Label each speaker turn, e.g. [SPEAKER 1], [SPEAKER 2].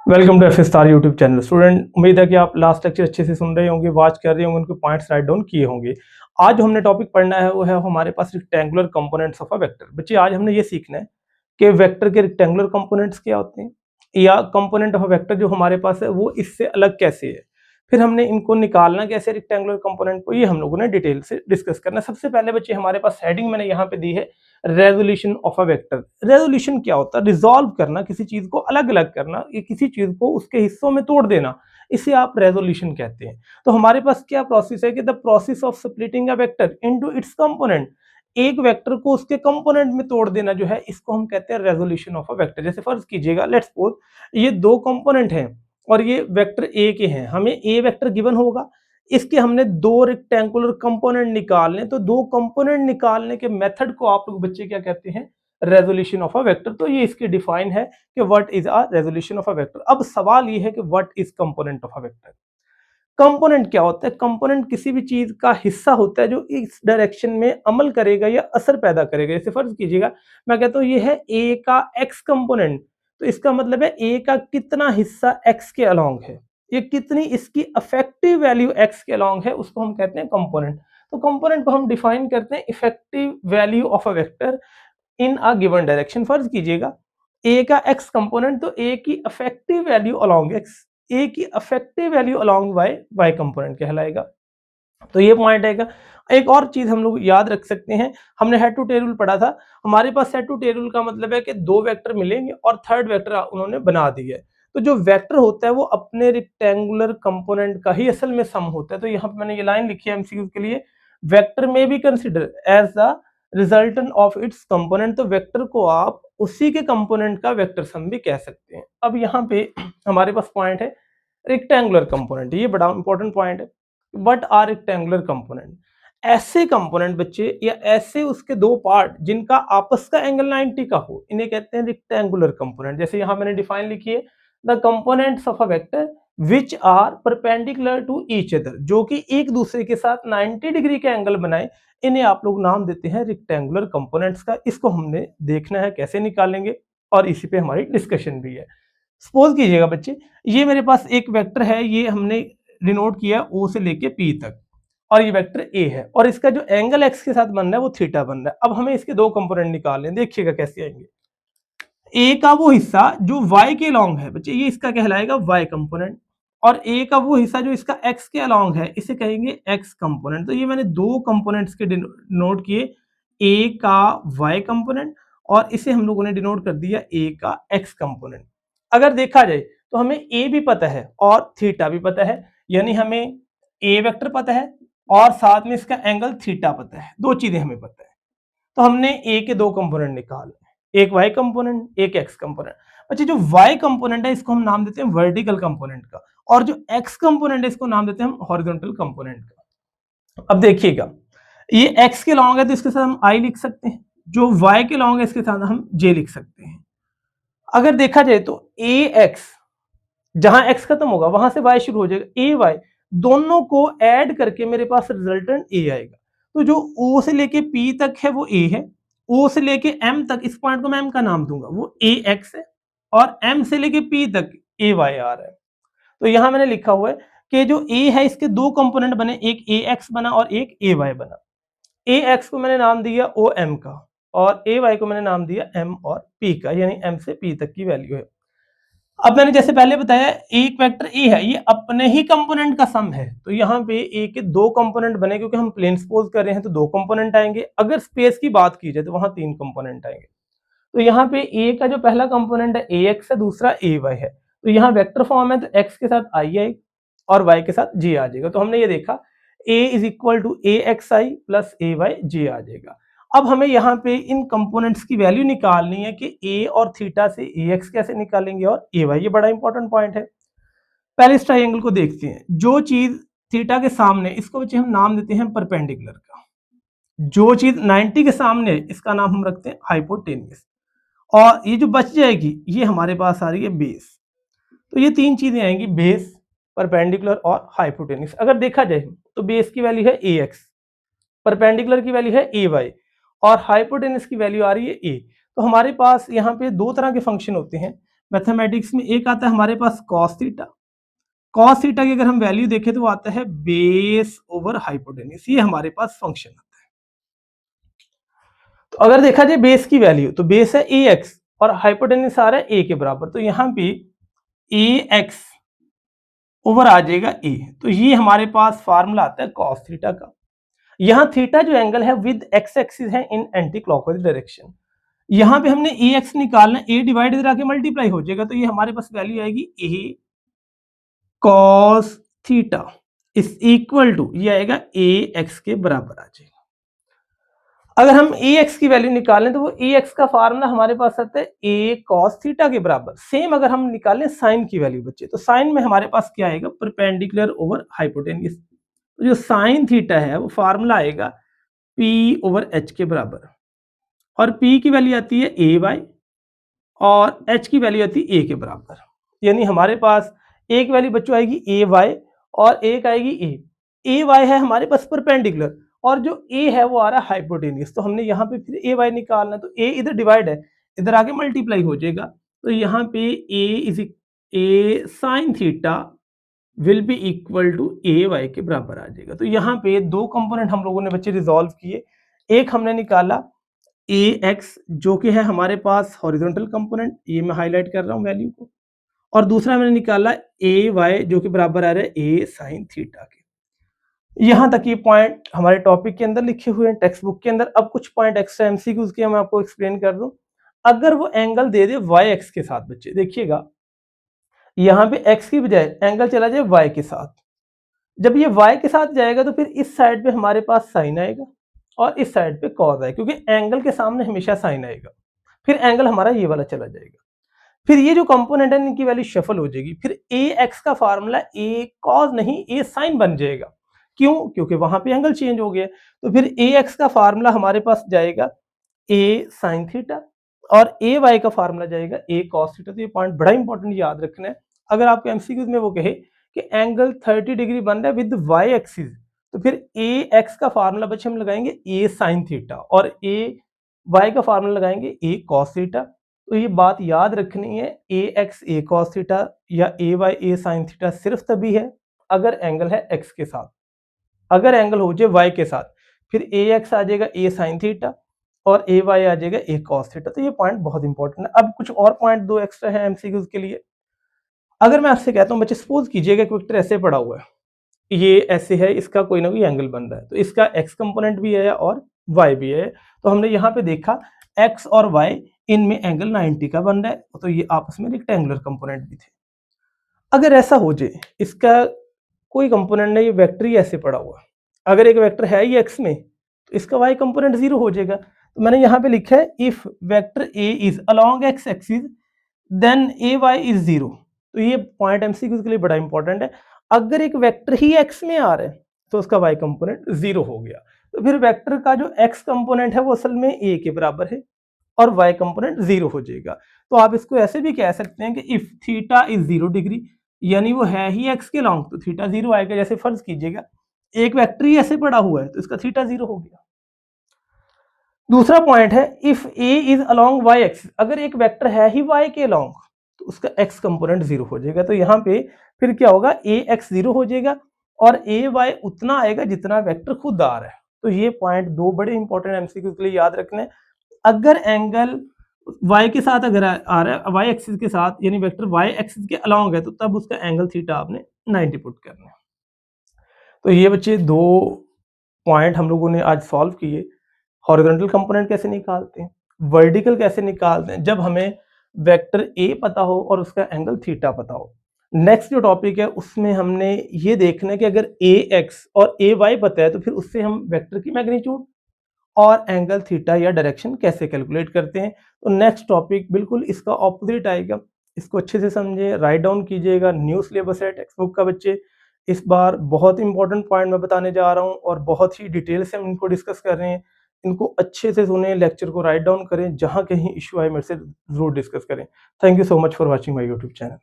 [SPEAKER 1] Welcome to F star YouTube channel. Student, उम्मीद है कि आप लास्ट लेक्चर अच्छे से सुन रहे होंगे, वॉच कर रहे होंगे, उनके पॉइंट्स राइट डाउन किए होंगे। आज जो हमने टॉपिक पढ़ना है वो है हमारे पास rectangular components of a vector. बच्चे, आज हमने ये सीखना है कि वेक्टर के रेक्टेंगुलर कंपोनेंट्स क्या होते हैं, या कंपोनेंट ऑफ अ वेक्टर जो हमारे पास है वो इससे अलग कैसे है, फिर हमने इनको निकालना कैसे रेक्टेंगुलर कंपोनेंट को, ये हम लोगों ने डिटेल से डिस्कस करना है। सबसे पहले बच्चे, हमारे पास हेडिंग मैंने यहाँ पे दी है resolution of a vector. Resolution क्या होता है? रिजॉल्व करना, किसी चीज को अलग अलग करना, या किसी चीज को उसके हिस्सों में तोड़ देना, इसे आप रेजोल्यूशन कहते हैं। तो हमारे पास क्या प्रोसेस है कि the process of splitting a vector into its component, एक वेक्टर को उसके कंपोनेंट में तोड़ देना जो है, इसको हम कहते हैं रेजोल्यूशन ऑफ अ वेक्टर। जैसे फर्ज कीजिएगा, लेट्स सपोज ये दो कंपोनेंट हैं और ये वेक्टर ए के हैं, हमें ए वेक्टर गिवन होगा, इसके हमने दो रेक्टेंगुलर कंपोनेंट निकालने, तो दो कंपोनेंट निकालने के मेथड को आप लोग बच्चे क्या कहते हैं? Resolution of a vector. तो ये इसकी डिफाइन है कि what is a resolution of a vector. अब सवाल ये है कि what is component of a vector. Component क्या होता है? कंपोनेंट किसी भी चीज का हिस्सा होता है जो इस डायरेक्शन में अमल करेगा या असर पैदा करेगा। जैसे फर्ज कीजिएगा, मैं कहता हूँ ये है ए का एक्स कंपोनेंट, तो इसका मतलब है ए का कितना हिस्सा एक्स के अलोंग है, ये कितनी इसकी अफेक्टिव वैल्यू एक्स के अलोंग है, उसको हम कहते हैं कंपोनेंट। तो कंपोनेंट को हम डिफाइन करते हैं effective value of a vector in a given direction. फर्ज कीजिएगा ए का एक्स कंपोनेंट, तो ए की affective value along x, A की affective value along y, y component कहलाएगा। तो ये पॉइंट आएगा। एक और चीज हम लोग याद रख सकते हैं, हमने हेड टू टेल रूल पढ़ा था। हमारे पास हेड टू टेल रूल का मतलब है कि दो वेक्टर मिलेंगे और थर्ड वेक्टर उन्होंने बना दिया है। तो जो वेक्टर होता है वो अपने रेक्टेंगुलर कंपोनेंट का ही असल में सम होता है। तो यहाँ पे मैंने ये लाइन लिखी है एमसीक्यू के लिए, वेक्टर में B consider as the resultant of its component. तो वेक्टर को आप उसी के कंपोनेंट का वेक्टर सम भी कह सकते हैं। अब यहाँ पे हमारे पास पॉइंट है रेक्टेंगुलर कंपोनेंट, ये बड़ा इंपॉर्टेंट पॉइंट है। What are rectangular component? ऐसे कंपोनेंट बच्चे, या ऐसे उसके दो पार्ट जिनका आपस का एंगल 90 का हो, इन्हें कहते हैं रेक्टेंगुलर कंपोनेंट। जैसे यहां मैंने डिफाइन लिखी है, the components of a vector which are perpendicular to each other, जो कि एक दूसरे के साथ 90 डिग्री के एंगल बनाए, इन्हें आप लोग नाम देते हैं रेक्टेंगुलर कंपोनेंट्स का। इसको हमने देखना है कैसे निकालेंगे, और इसी पे हमारी डिस्कशन भी है। सपोज कीजिएगा बच्चे, ये मेरे पास एक वेक्टर है, ये हमने डिनोट किया ओ से लेके पी तक, और ये वेक्टर ए है, और इसका जो एंगल एक्स के साथ बन रहा है वो थीटा बन रहा है। अब हमें इसके दो कंपोनेंट निकालने हैं, देखिएगा कैसे आएंगे। ए का वो हिस्सा जो वाई के अलोंग है बच्चे, ये इसका कहलाएगा वाई कंपोनेंट, और ए का वो हिस्सा जो इसका एक्स के अलोंग है, इसे कहेंगे एक्स कंपोनेंट। तो ये मैंने दो कंपोनेंट्स के डिनोट किए, ए का वाई कंपोनेंट, और इसे हम लोगों ने डिनोट कर दिया ए का एक्स कंपोनेंट। अगर देखा जाए तो हमें ए भी पता है और थीटा भी पता है, यानी हमें ए वेक्टर पता है और साथ में इसका एंगल थीटा पता है, दो चीजें हमें पता है। तो हमने ए के दो कंपोनेंट निकाले, एक वाई कंपोनेंट, एक एक्स कंपोनेंट। अच्छा, जो वाई कंपोनेंट है इसको हम नाम देते हैं वर्टिकल कंपोनेंट का, और जो एक्स कंपोनेंट है इसको नाम देते हैं हम हॉरिजॉन्टल कंपोनेंट का। अब देखिएगा, ये एक्स के लॉन्ग है तो इसके साथ हम आई लिख सकते हैं, जो वाई के लॉन्ग है इसके साथ हम जे लिख सकते हैं। अगर देखा जाए तो ए एक्स, जहां एक्स खत्म होगा वहां से वाई शुरू हो जाएगा, ए वाई दोनों को ऐड करके मेरे पास रिजल्टेंट ए आएगा। तो जो ओ से लेके पी तक है वो ए है, ओ से लेके एम तक, इस पॉइंट को मैं एम का नाम दूंगा, वो ए एक्स है, और एम से लेके पी तक ए वाई आ रहा है। तो यहां मैंने लिखा हुआ है कि जो ए है इसके दो कंपोनेंट बने, एक ए एक्स बना और एक ए वाई बना। ए एक्स को मैंने नाम दिया ओ एम का, और ए वाई को मैंने नाम दिया एम और पी का, यानी एम से पी तक की वैल्यू है। अब मैंने जैसे पहले बताया, एक वेक्टर ए है, ये अपने ही कंपोनेंट का सम है। तो यहाँ पे ए के दो कंपोनेंट बने, क्योंकि हम प्लेन सपोज कर रहे हैं तो दो कंपोनेंट आएंगे। अगर स्पेस की बात की जाए तो वहां तीन कंपोनेंट आएंगे। तो यहाँ पे ए का जो पहला कंपोनेंट है ए एक्स है, दूसरा ए वाई है। तो यहाँ वेक्टर फॉर्म है तो एक्स के साथ आई आएगी और वाई के साथ जे आ जाएगा। तो हमने ये देखा A is equal to A x i plus A y j आ जाएगा। अब हमें यहाँ पे इन कंपोनेंट्स की वैल्यू निकालनी है कि ए और थीटा से ए एक्स कैसे निकालेंगे और ए वाई, ये बड़ा इंपॉर्टेंट पॉइंट है। पहले इस ट्राइंगल को देखते हैं। जो चीज थीटा के सामने, इसको बच्चे हम नाम देते हैं परपेंडिकुलर का। जो चीज 90 के सामने है इसका नाम हम रखते हैं हाइपोटेनियस, और ये जो बच जाएगी ये हमारे पास आ रही है बेस। तो ये तीन चीजें आएंगी, बेस, परपेंडिकुलर और हाइपोटेनियस। अगर देखा जाए तो बेस की वैल्यू है ए एक्स, परपेंडिकुलर की वैल्यू है ए वाई, और हाइपोटेनस की वैल्यू आ रही है ए। तो हमारे पास यहाँ पे दो तरह के फंक्शन होते हैं। मैथमेटिक्स में एक आता है हमारे पास कॉस थीटा। कॉस थीटा की अगर हम वैल्यू देखें तो आता है बेस ओवर हाइपोटेन्यूज, ये हमारे पास फंक्शन आता है। तो अगर देखा जाए बेस की वैल्यू तो बेस है ए एक्स और हाइपोटेन्यूज आ रहा है ए के बराबर, तो यहाँ पे ए एक्स ओवर आ जाएगा ए, तो ये हमारे पास फार्मूला आता है कॉस थीटा का। यहाँ थीटा जो एंगल है विद एक्स एक्सिस है इन एंटी क्लॉकवाइज डायरेक्शन। यहाँ पे हमने ए एक्स निकालना, ए डिवाइड इधर आके मल्टीप्लाई हो जाएगा, तो ये हमारे पास वैल्यू आएगी A cos theta is equal to, ये आएगा ए एक्स के बराबर आ जाएगा। अगर हम ए एक्स की वैल्यू निकालें तो वो ए एक्स का फार्मूला हमारे पास आता है ए कॉस थीटा के बराबर। सेम अगर हम निकालें साइन की वैल्यू बच्चे, तो साइन में हमारे पास क्या आएगा, परपेंडिकुलर ओवर हाइपोटेन्यूज। तो जो साइन थीटा है वो फार्मूला आएगा पी ओवर एच के बराबर, और पी की वैल्यू आती है ए वाई और एच की वैल्यू आती है ए के बराबर। यानी हमारे पास एक वैल्यू बच्चों आएगी ए वाई और एक आएगी ए वाई है हमारे पास परपेंडिकुलर और जो ए है वो आ रहा है हाइपोटेन्यूज। तो हमने यहाँ पे फिर ए वाई निकालना, तो ए इधर डिवाइड है, इधर आके मल्टीप्लाई हो जाएगा, तो यहाँ पे A sine theta will be equal to A y के बराबर आ जाएगा। तो यहाँ पे दो कंपोनेंट हम लोगों ने बच्चे रिजॉल्व किए। एक हमने निकाला ए एक्स जो कि है हमारे पास हॉरिजॉन्टल कंपोनेंट, ये मैं हाईलाइट कर रहा हूँ वैल्यू को, और दूसरा मैंने निकाला ए वाई जो कि बराबर आ रहा है ए साइन थीटा के। यहाँ तक ये पॉइंट हमारे टॉपिक के अंदर लिखे हुए हैं टेक्स्ट बुक के अंदर। अब कुछ पॉइंट एक्स्ट्रा एमसीक्यूज के मैं आपको एक्सप्लेन कर दूं। अगर वो एंगल दे दे वाई एक्स के साथ, बच्चे देखिएगा यहाँ पे एक्स की बजाय एंगल चला जाए वाई के साथ, जब ये y के साथ जाएगा तो फिर इस साइड पे हमारे पास साइन आएगा और इस साइड पे कॉस आएगा, क्योंकि एंगल के सामने हमेशा साइन आएगा। फिर एंगल हमारा ये वाला चला जाएगा, फिर ये जो कंपोनेंट है इनकी वैल्यू शफल हो जाएगी, फिर ए एक्स का फार्मूला ए कॉस नहीं ए साइन बन जाएगा। क्यों? क्योंकि वहां पे एंगल चेंज हो गया। तो फिर ए एक्स का फार्मूला हमारे पास जाएगा ए साइन थीटा और ए वाई का फार्मूला जाएगा ए कॉस थीटा। तो ये पॉइंट बड़ा इंपॉर्टेंट याद रखना है। अगर आपको एमसीक्यूज में वो कहे कि एंगल 30 डिग्री बन रहा है विद वाई एक्सिस, तो फिर ए एक्स का फार्मूला बच्चे हम लगाएंगे ए साइन थीटा और ए वाई का फार्मूला लगाएंगे ए कॉस थीटा। तो ये बात याद रखनी है, ए एक्स ए कॉस थीटा या ए वाई ए साइन थीटा सिर्फ तभी है अगर एंगल है एक्स के साथ। अगर एंगल हो जाए वाई के साथ फिर ए एक्स आ जाएगा ए साइन थीटा और ए वाई आ जाएगा ए कॉस थीटा। तो ये पॉइंट बहुत इंपॉर्टेंट है। अब कुछ और पॉइंट दो एक्स्ट्रा है एमसीक्यूज के लिए। अगर मैं आपसे कहता हूँ बच्चे सपोज कीजिएगा एक वेक्टर ऐसे पड़ा हुआ है, ये ऐसे है, इसका कोई ना कोई एंगल बन रहा है, तो इसका एक्स कंपोनेंट भी है और वाई भी है। तो हमने यहाँ पे देखा एक्स और वाई इनमें एंगल 90 का बन रहा है, तो ये आपस में रेक्टेंगुलर कंपोनेंट भी थे। अगर ऐसा हो जाए इसका कोई कंपोनेंट नहीं, ये वेक्टर ही ऐसे पड़ा हुआ, अगर एक वेक्टर है ही एक्स में तो इसका वाई कंपोनेंट 0 हो जाएगा। तो मैंने यहाँ पे लिखा है if vector A is along x axis then A y is 0। तो ये पॉइंट एमसीक्यू के लिए बड़ा इंपॉर्टेंट है। अगर एक वेक्टर ही एक्स में आ रहा है तो उसका वाई कंपोनेंट 0 हो गया, तो फिर वेक्टर का जो एक्स कंपोनेंट है वो असल में ए के बराबर है और वाई कंपोनेंट 0 हो जाएगा। तो आप इसको ऐसे भी कह सकते हैं कि इफ थीटा इज 0 डिग्री, यानी वो है ही एक्स के लॉन्ग, तो थीटा 0 आएगा। जैसे फर्ज कीजिएगा एक वेक्टर ही ऐसे पड़ा हुआ है तो इसका थीटा 0 हो गया। दूसरा पॉइंट है if A is along y axis, अगर एक वेक्टर है ही वाई के लॉन्ग तो उसका एक्स कंपोनेंट 0 हो जाएगा। तो यहाँ पे फिर क्या होगा, ए एक्स 0 हो जाएगा और ए वाई उतना आएगा जितना वेक्टर खुद आ रहा है। तो ये पॉइंट दो बड़े इंपॉर्टेंट एमसीक्यू के लिए याद रखने। अगर एंगल y के साथ अगर आ रहा है y एक्सिस के साथ, यानी वेक्टर y एक्सिस के अलोंग है, तो तब उसका एंगल थीटा आपने 90 पुट करना है। तो ये बच्चे दो पॉइंट हम लोगों ने आज सॉल्व किए। हॉरिजॉन्टल कंपोनेंट कैसे निकालते हैं, वर्टिकल कैसे निकालते हैं, जब हमें वेक्टर ए पता हो और उसका एंगल थीटा पता हो। नेक्स्ट जो टॉपिक है उसमें हमने ये देखना है कि अगर ए एक्स और ए वाई पता है तो फिर उससे हम वेक्टर की मैग्नीट्यूड और एंगल थीटा या डायरेक्शन कैसे कैलकुलेट करते हैं। तो नेक्स्ट टॉपिक बिल्कुल इसका ऑपोजिट आएगा। इसको अच्छे से समझे, राइट डाउन कीजिएगा। न्यू सिलेबस है टेक्स्ट बुक का बच्चे। इस बार बहुत इंपॉर्टेंट पॉइंट मैं बताने जा रहा हूँ और बहुत ही डिटेल से हम इनको डिस्कस कर रहे हैं। इनको अच्छे से सुने, लेक्चर को राइट डाउन करें, जहाँ कहीं इशू आए मेरे से जरूर डिस्कस करें। Thank you so much for watching my YouTube channel.